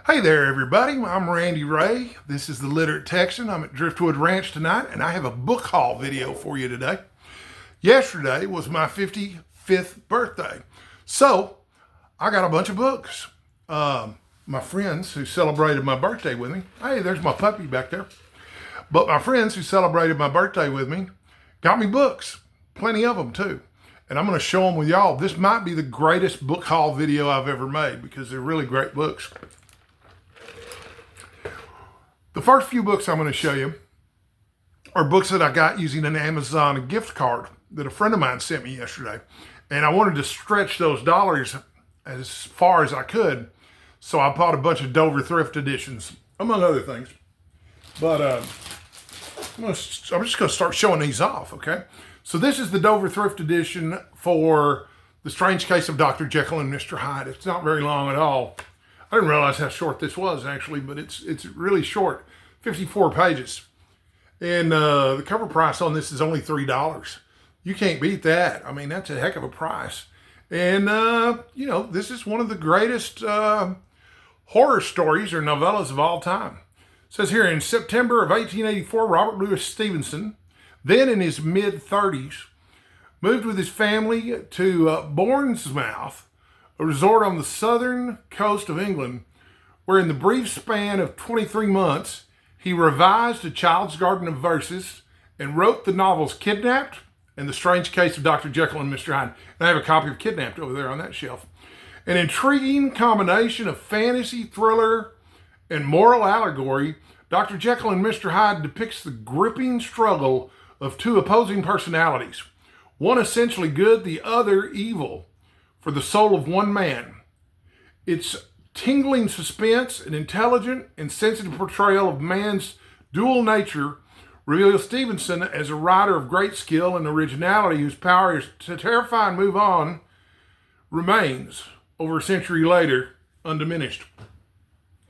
Hey there, everybody. I'm Randy Ray. This is the Literate Texan. I'm at Driftwood Ranch tonight, and I have a book haul video for you today. Yesterday was my 55th birthday, so I got a bunch of books. My friends who celebrated my birthday with me, hey, there's my puppy back there. But my friends who celebrated my birthday with me got me books, plenty of them too. And I'm going to show them with y'all. This might be the greatest book haul video I've ever made because they're really great books. The first few books I'm going to show you are books that I got using an Amazon gift card that a friend of mine sent me yesterday. And I wanted to stretch those dollars as far as I could. So I bought a bunch of Dover thrift editions, among other things. But I'm just going to start showing these off, okay? So this is the Dover thrift edition for The Strange Case of Dr. Jekyll and Mr. Hyde. It's not very long at all. I didn't realize how short this was, actually, but it's really short, 54 pages. And the cover price on this is only $3. You can't beat that. I mean, that's a heck of a price. And, this is one of the greatest horror stories or novellas of all time. It says here, in September of 1884, Robert Louis Stevenson, then in his mid-30s, moved with his family to Bournemouth, a resort on the southern coast of England, where in the brief span of 23 months, he revised A Child's Garden of Verses and wrote the novels Kidnapped and The Strange Case of Dr. Jekyll and Mr. Hyde. And I have a copy of Kidnapped over there on that shelf. An intriguing combination of fantasy, thriller, and moral allegory, Dr. Jekyll and Mr. Hyde depicts the gripping struggle of two opposing personalities, one essentially good, the other evil, for the soul of one man. Its tingling suspense, an intelligent and sensitive portrayal of man's dual nature, reveals Stevenson as a writer of great skill and originality whose power to terrify and move on remains, over a century later, undiminished.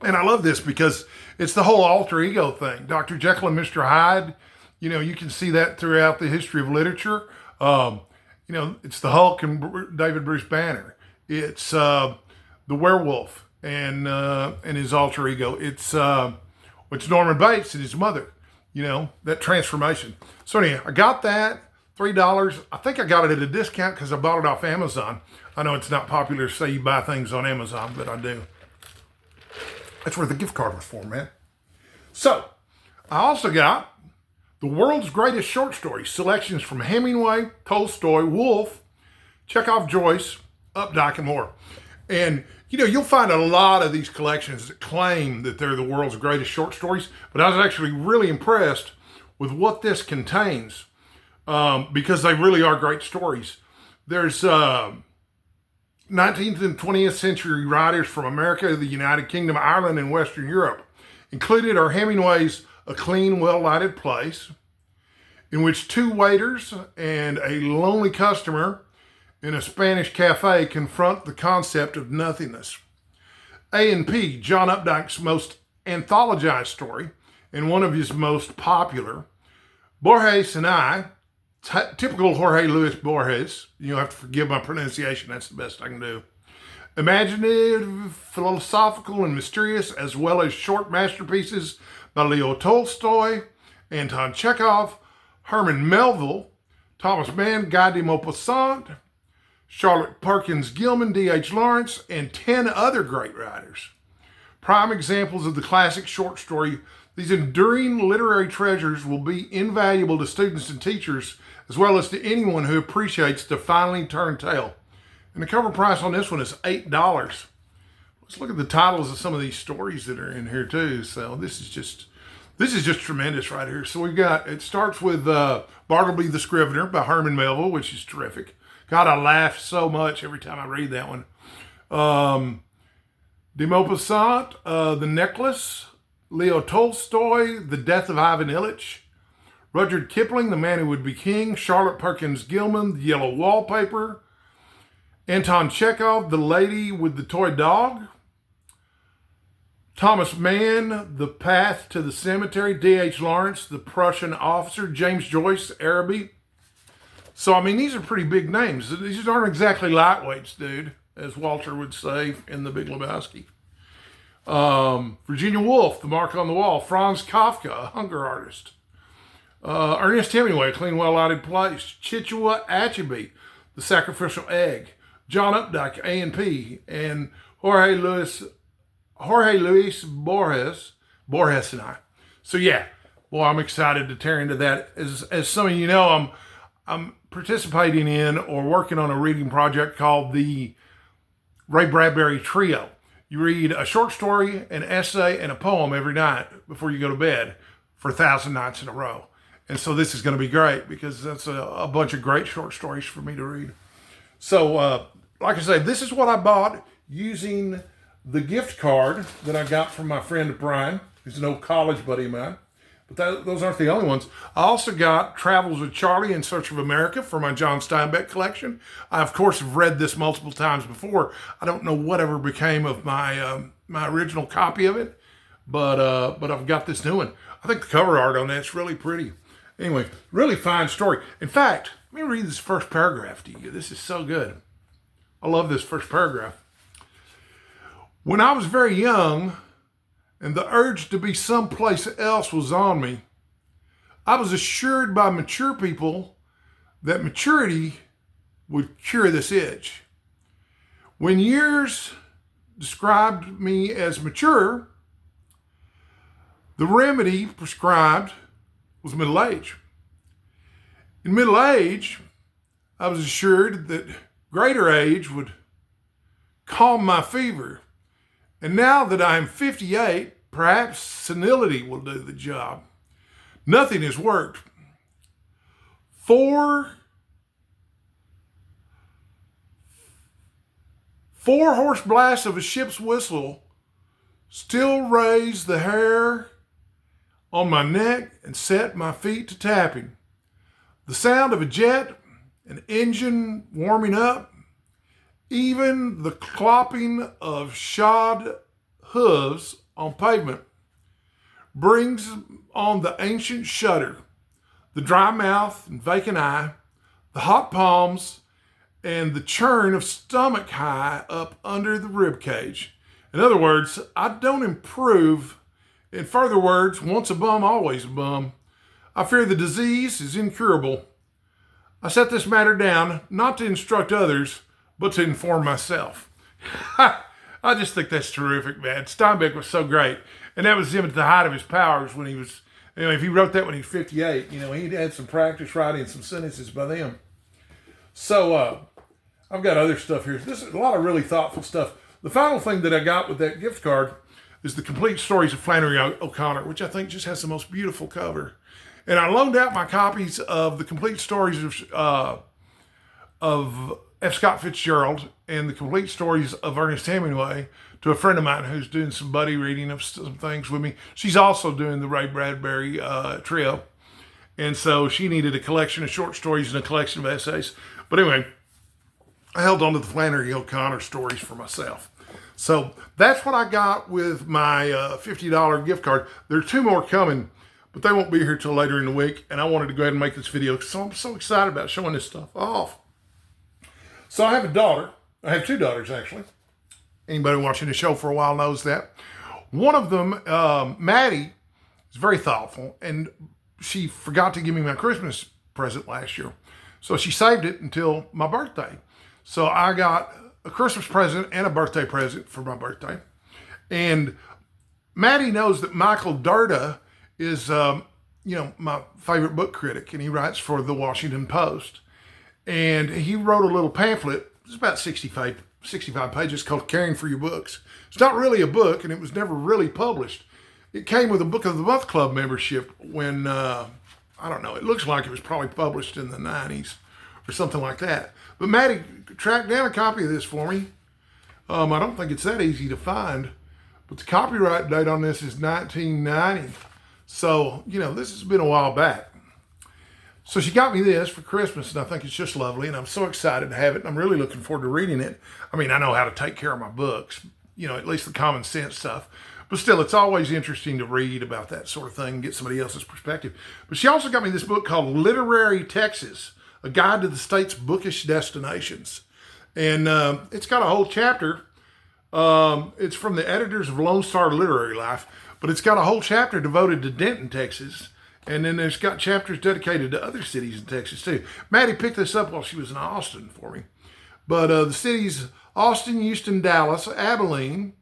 And I love this because it's the whole alter ego thing. Dr. Jekyll and Mr. Hyde, you can see that throughout the history of literature. It's the Hulk and David Bruce Banner. It's the werewolf and his alter ego. It's Norman Bates and his mother. That transformation. So anyhow, I got that, $3. I think I got it at a discount because I bought it off Amazon. I know it's not popular to say you buy things on Amazon, but I do. That's where the gift card was for, man. So I also got The World's Greatest Short Stories, selections from Hemingway, Tolstoy, Woolf, Chekhov, Joyce, Updike, and more. And, you'll find a lot of these collections that claim that they're the world's greatest short stories, but I was actually really impressed with what this contains because they really are great stories. There's 19th and 20th century writers from America, the United Kingdom, Ireland, and Western Europe. Included are Hemingway's A Clean, Well-Lighted Place, in which two waiters and a lonely customer in a Spanish cafe confront the concept of nothingness. A&P, John Updike's most anthologized story and one of his most popular. Borges and I, typical Jorge Luis Borges, you'll have to forgive my pronunciation, that's the best I can do. Imaginative, philosophical, and mysterious, as well as short masterpieces by Leo Tolstoy, Anton Chekhov, Herman Melville, Thomas Mann, Guy de Maupassant, Charlotte Perkins Gilman, D.H. Lawrence, and 10 other great writers. Prime examples of the classic short story, these enduring literary treasures will be invaluable to students and teachers, as well as to anyone who appreciates the finely turned tale. And the cover price on this one is $8. Let's look at the titles of some of these stories that are in here too. So this is just tremendous right here. So it starts with Bartleby the Scrivener by Herman Melville, which is terrific. God, I laugh so much every time I read that one. De Maupassant, The Necklace, Leo Tolstoy, The Death of Ivan Ilyich, Rudyard Kipling, The Man Who Would Be King, Charlotte Perkins Gilman, The Yellow Wallpaper, Anton Chekhov, The Lady with the Toy Dog, Thomas Mann, The Path to the Cemetery, D.H. Lawrence, The Prussian Officer, James Joyce, Araby. So, these are pretty big names. These aren't exactly lightweights, dude, as Walter would say in The Big Lebowski. Virginia Woolf, The Mark on the Wall. Franz Kafka, a hunger artist. Ernest Hemingway, A Clean, Well-Lighted Place. Chichewa Achebe, The Sacrificial Egg. John Updike, A&P. And Jorge Luis Borges and I. So yeah, boy, I'm excited to tear into that. As some of you know, I'm participating in or working on a reading project called the Ray Bradbury Trio. You read a short story, an essay, and a poem every night before you go to bed for 1,000 nights in a row. And so this is going to be great because that's a bunch of great short stories for me to read. So, like I say, this is what I bought using the gift card that I got from my friend Brian, who's an old college buddy of mine. But those aren't the only ones. I also got Travels with Charlie in Search of America for my John Steinbeck collection. I, of course, have read this multiple times before. I don't know whatever became of my my original copy of it, but I've got this new one. I think the cover art on that's really pretty. Anyway, really fine story. In fact, let me read this first paragraph to you. This is so good. I love this first paragraph. When I was very young, and the urge to be someplace else was on me, I was assured by mature people that maturity would cure this itch. When years described me as mature, the remedy prescribed was middle age. In middle age, I was assured that greater age would calm my fever. And now that I am 58, perhaps senility will do the job. Nothing has worked. Four horse blasts of a ship's whistle still raise the hair on my neck and set my feet to tapping. The sound of a jet, an engine warming up, even the clopping of shod hooves on pavement brings on the ancient shudder, the dry mouth and vacant eye, the hot palms, and the churn of stomach high up under the rib cage. In other words, I don't improve. In further words, once a bum, always a bum. I fear the disease is incurable. I set this matter down not to instruct others, but to inform myself. I just think that's terrific, man. Steinbeck was so great. And that was him at the height of his powers when he was, if he wrote that when he was 58, he'd had some practice writing some sentences by then. So I've got other stuff here. This is a lot of really thoughtful stuff. The final thing that I got with that gift card is the complete stories of Flannery O'Connor, which I think just has the most beautiful cover. And I loaned out my copies of the complete stories of F. Scott Fitzgerald and the complete stories of Ernest Hemingway to a friend of mine who's doing some buddy reading of some things with me. She's also doing the Ray Bradbury trio. And so she needed a collection of short stories and a collection of essays. But anyway, I held on to the Flannery O'Connor stories for myself. So that's what I got with my $50 gift card. There are two more coming, but they won't be here till later in the week. And I wanted to go ahead and make this video because I'm so excited about showing this stuff off. So I have a daughter. I have two daughters, actually. Anybody watching the show for a while knows that. One of them, Maddie, is very thoughtful, and she forgot to give me my Christmas present last year. So she saved it until my birthday. So I got a Christmas present and a birthday present for my birthday. And Maddie knows that Michael Dirda is, my favorite book critic, and he writes for the Washington Post. And he wrote a little pamphlet, it's about 65 pages, called Caring for Your Books. It's not really a book, and it was never really published. It came with a Book of the Month Club membership when, it looks like it was probably published in the 90s or something like that. But Maddie tracked down a copy of this for me. I don't think it's that easy to find, but the copyright date on this is 1990. So, this has been a while back. So she got me this for Christmas, and I think it's just lovely, and I'm so excited to have it, and I'm really looking forward to reading it. I mean, I know how to take care of my books, at least the common sense stuff, but still, it's always interesting to read about that sort of thing and get somebody else's perspective. But she also got me this book called Literary Texas, A Guide to the State's Bookish Destinations. And it's got a whole chapter It's from the editors of Lone Star Literary Life, but it's got a whole chapter devoted to Denton, Texas. And then there's got chapters dedicated to other cities in Texas, too. Maddie picked this up while she was in Austin for me. But the cities, Austin, Houston, Dallas, Abilene,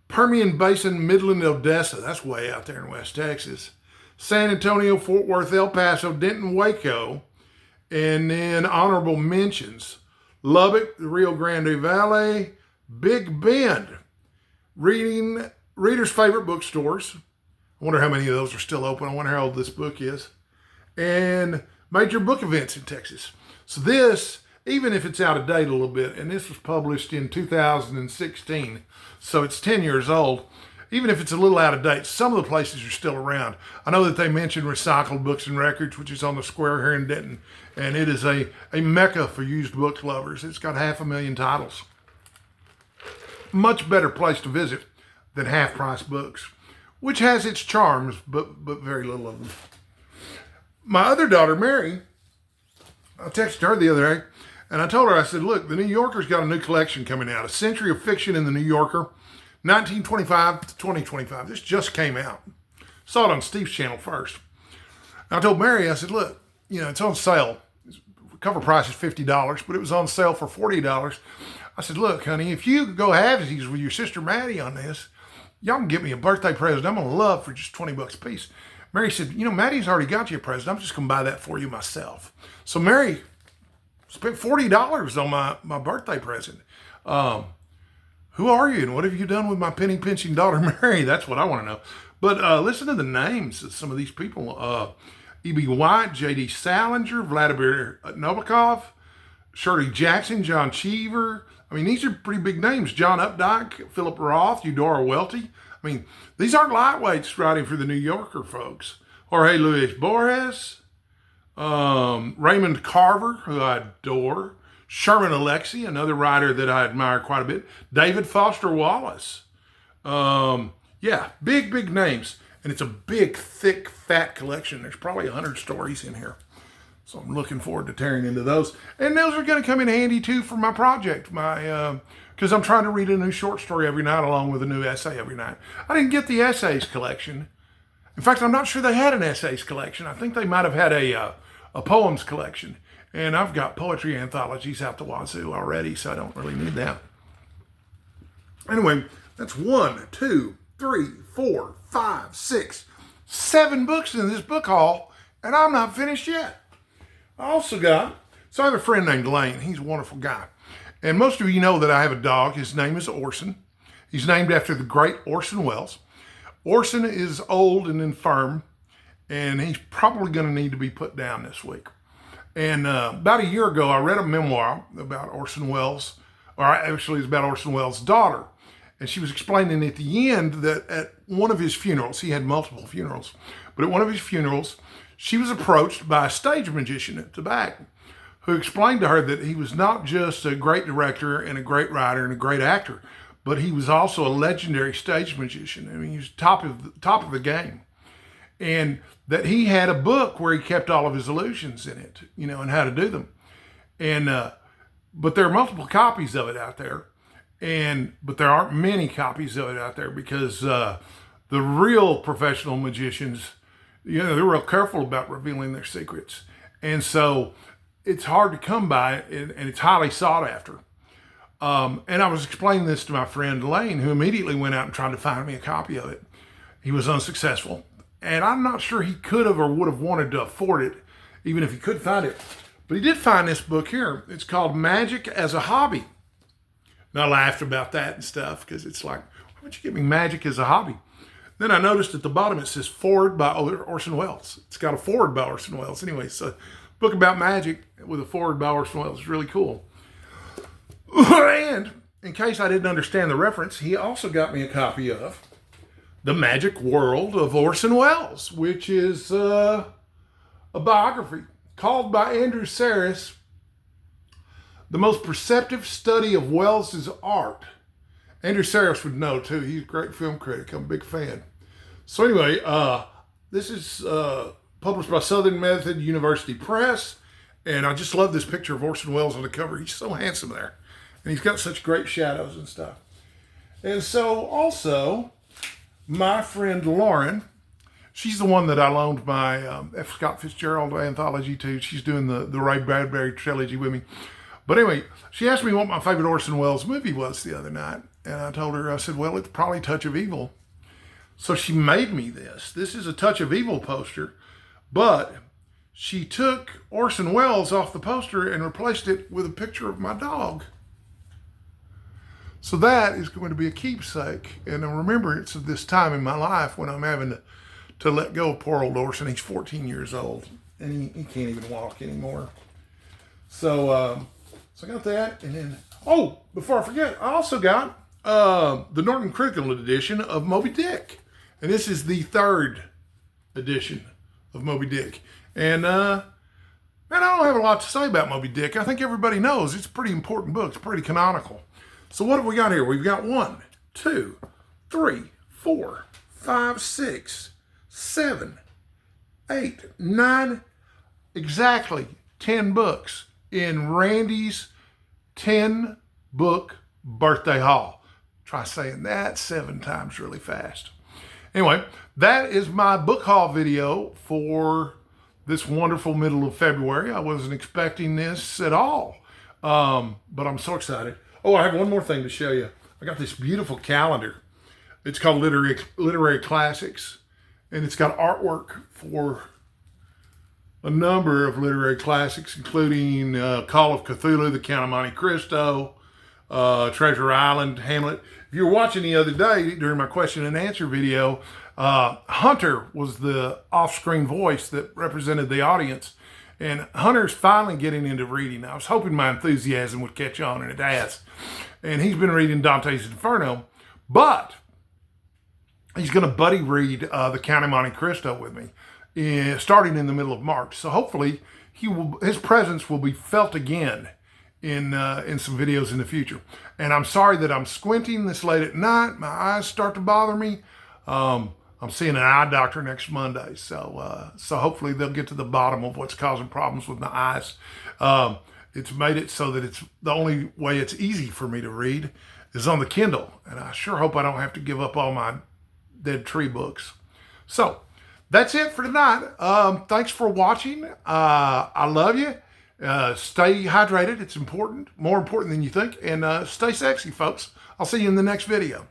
Permian Basin, Midland, Odessa. That's way out there in West Texas. San Antonio, Fort Worth, El Paso, Denton, Waco. And then honorable mentions. Lubbock, the Rio Grande Valley, Big Bend. Readers' favorite bookstores. I wonder how many of those are still open. I wonder how old this book is. And major book events in Texas. So this, even if it's out of date a little bit, and this was published in 2016, so it's 10 years old, even if it's a little out of date, some of the places are still around. I know that they mentioned Recycled Books and Records, which is on the square here in Denton, and it is a mecca for used book lovers. It's got 500,000 titles. Much better place to visit than Half Price Books, which has its charms, but very little of them. My other daughter, Mary, I texted her the other day, and I told her, I said, look, the New Yorker's got a new collection coming out, A Century of Fiction in the New Yorker, 1925 to 2025. This just came out. Saw it on Steve's channel first. And I told Mary, I said, look, it's on sale. Cover price is $50, but it was on sale for $40. I said, look, honey, if you go halvesies with your sister Maddie on this, y'all can get me a birthday present I'm going to love for just $20 a piece. Mary said, Maddie's already got you a present. I'm just going to buy that for you myself. So Mary spent $40 on my birthday present. Who are you and what have you done with my penny pinching daughter, Mary? That's what I want to know. But listen to the names of some of these people. E.B. White, J.D. Salinger, Vladimir Nabokov, Shirley Jackson, John Cheever. I mean, these are pretty big names. John Updike, Philip Roth, Eudora Welty. I mean, these aren't lightweights writing for the New Yorker, folks. Jorge Luis Borges, Raymond Carver, who I adore, Sherman Alexie, another writer that I admire quite a bit, David Foster Wallace. Yeah, big names. And it's a big, thick, fat collection. There's probably 100 stories in here. So I'm looking forward to tearing into those. And those are going to come in handy, too, for my project. Because I'm trying to read a new short story every night along with a new essay every night. I didn't get the essays collection. In fact, I'm not sure they had an essays collection. I think they might have had a poems collection. And I've got poetry anthologies out the wazoo already, so I don't really need that. Anyway, that's 1, 2, 3, 4, 5, 6, 7 books in this book haul, and I'm not finished yet. I also got, so I have a friend named Lane. He's a wonderful guy. And most of you know that I have a dog. His name is Orson. He's named after the great Orson Welles. Orson is old and infirm, and he's probably going to need to be put down this week. And about a year ago, I read a memoir about Orson Welles, or actually it's about Orson Welles' daughter. And she was explaining at the end that at one of his funerals, he had multiple funerals, but at one of his funerals, she was approached by a stage magician at the back who explained to her that he was not just a great director and a great writer and a great actor, but he was also a legendary stage magician. I mean, he was top of the game. And that he had a book where he kept all of his illusions in it, and how to do them. And but there are multiple copies of it out there. But there aren't many copies of it out there because the real professional magicians, they're real careful about revealing their secrets. And so it's hard to come by, and it's highly sought after. And I was explaining this to my friend Lane, who immediately went out and tried to find me a copy of it. He was unsuccessful. And I'm not sure he could have or would have wanted to afford it, even if he could find it. But he did find this book here. It's called Magic as a Hobby. And I laughed about that and stuff because it's like, why would you give me magic as a hobby? Then I noticed at the bottom it says forward by Orson Welles. It's got a forward by Orson Welles. Anyway, it's a book about magic with a forward by Orson Welles. It's really cool. And in case I didn't understand the reference, he also got me a copy of The Magic World of Orson Welles, which is a biography called by Andrew Sarris, The Most Perceptive Study of Welles' Art. Andrew Sarris would know, too. He's a great film critic. I'm a big fan. So anyway, this is published by Southern Method University Press, and I just love this picture of Orson Welles on the cover. He's so handsome there, and he's got such great shadows and stuff. And so also, my friend Lauren, she's the one that I loaned my F. Scott Fitzgerald anthology to. She's doing the Ray Bradbury trilogy with me. But anyway, she asked me what my favorite Orson Welles movie was the other night. And I told her, I said, well, it's probably Touch of Evil. So she made me this. This is a Touch of Evil poster, but she took Orson Welles off the poster and replaced it with a picture of my dog. So that is going to be a keepsake and a remembrance of this time in my life when I'm having to let go of poor old Orson. He's 14 years old and he can't even walk anymore. So I got that. And then, oh, before I forget, I also got the Norton Critical edition of Moby Dick. And this is the 3rd edition of Moby Dick. And man, I don't have a lot to say about Moby Dick. I think everybody knows it's a pretty important book. It's pretty canonical. So what have we got here? We've got 1, 2, 3, 4, 5, 6, 7, 8, 9, exactly 10 books in Randy's 10-book birthday haul. Try saying that 7 times really fast. Anyway, that is my book haul video for this wonderful middle of February. I wasn't expecting this at all, but I'm so excited. Oh, I have one more thing to show you. I got this beautiful calendar. It's called Literary Classics, and it's got artwork for a number of literary classics, including Call of Cthulhu, The Count of Monte Cristo, Treasure Island, Hamlet. If you were watching the other day during my question and answer video, Hunter was the off-screen voice that represented the audience. And Hunter's finally getting into reading. I was hoping my enthusiasm would catch on, and it has. And he's been reading Dante's Inferno, but he's going to buddy read The Count of Monte Cristo with me, starting in the middle of March. So hopefully his presence will be felt again in some videos in the future. And I'm sorry that I'm squinting this late at night. My eyes start to bother me. I'm seeing an eye doctor next Monday, so hopefully they'll get to the bottom of what's causing problems with my eyes. It's made it so that it's the only way it's easy for me to read is on the Kindle, and I sure hope I don't have to give up all my dead tree books. So that's it for tonight. Thanks for watching. I love you. Stay hydrated. It's important, more important than you think, and stay sexy, folks. I'll see you in the next video.